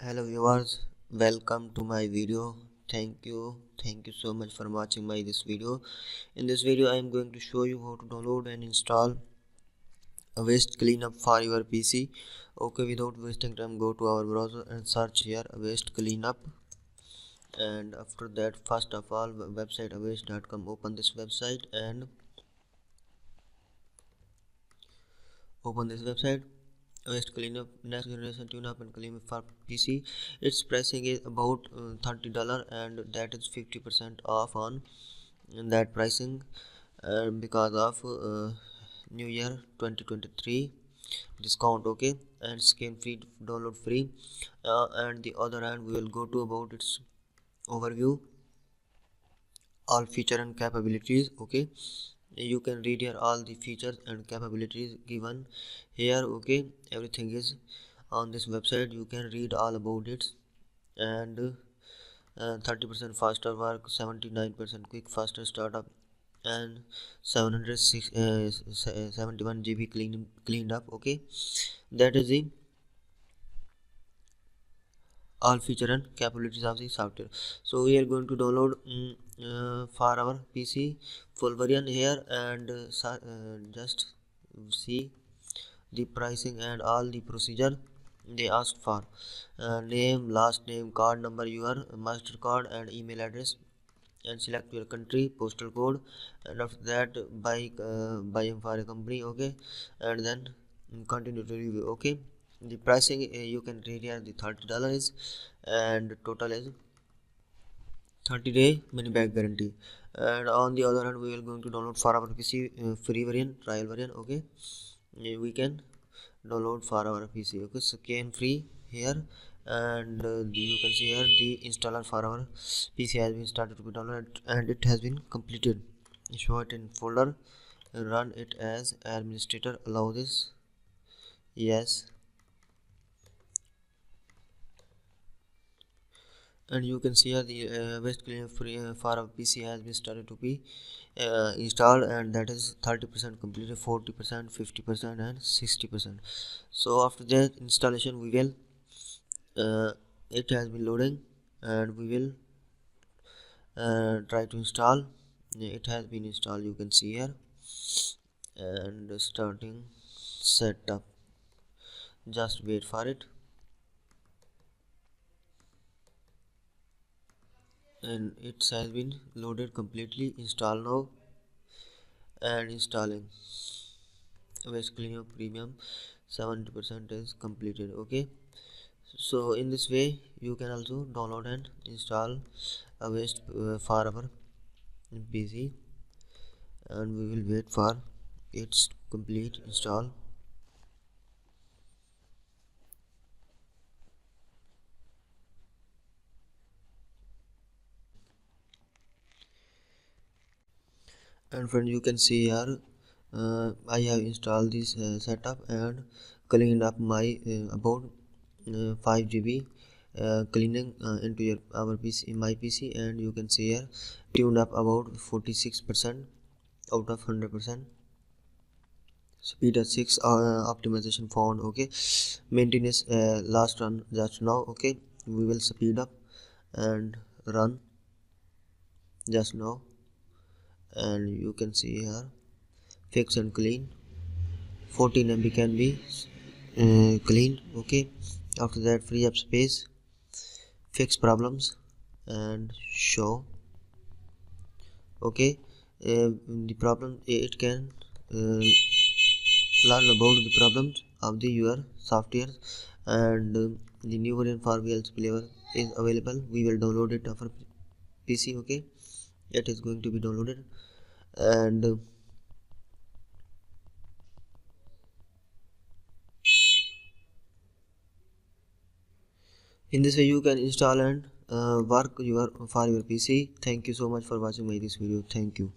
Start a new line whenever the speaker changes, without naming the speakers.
Hello viewers, welcome to my video. Thank you so much for watching this video. In this video I am going to show you how to download and install Avast Cleanup for your PC. Okay, without wasting time, go to our browser and search here Avast Cleanup, and after that, first of all, website avast.com. open this website and open this website. Avast Cleanup, next generation tune up and cleanup for PC. Its pricing is about $30, and that is 50% off on that pricing because of New Year 2023 discount. Okay, and scan free, download free. And the other hand, we will go to about its overview, all feature and capabilities. Okay, you can read here all the features and capabilities given here. Okay, everything is on this website. You can read all about it. And 30% faster work, 79% quick faster startup, and 771 GB cleaned up. Okay, that is the all feature and capabilities of the software. So we are going to download for our PC full version here, and just see the pricing and all the procedure they asked for. Name, last name, card number, your MasterCard and email address, and select your country, postal code, and after that buy for a company. Okay, and then continue to review. Okay, the pricing you can read here, the $30 is, and total is 30-day money back guarantee. And on the other hand, we are going to download for our PC free variant, trial variant. Okay, we can download for our PC. Okay, scan free here, and you can see here the installer for our PC has been started to be downloaded, and it has been completed. Show it in folder, run it as administrator, allow this, yes, and you can see here the Avast Cleanup free for our PC has been started to be installed, and that is 30% completed, 40%, 50%, and 60%. So after that installation, we will it has been loading, and we will try to install. It has been installed, you can see here, and starting setup. Just wait for it, and it has been loaded completely. Install now, and installing. Avast Cleanup Premium 70% is completed. Okay, so in this way you can also download and install Avast for our PC, and we will wait for its complete install. And friend, you can see here I have installed this setup and cleaned up my about 5 GB cleaning into our PC, my PC, and you can see here tuned up about 46% out of 100%. Speed at 6, optimization found. Okay, maintenance last run just now. Okay, we will speed up and run just now, and you can see here fix and clean 14 MB can be cleaned. Okay, after that free up space, fix problems, and show. Okay, the problem, it can learn about the problems of the your software, and the new variant for VLC flavor is available. We will download it for PC. Okay, it is going to be downloaded, and in this way you can install and work for your PC. Thank you so much for watching this video. Thank you.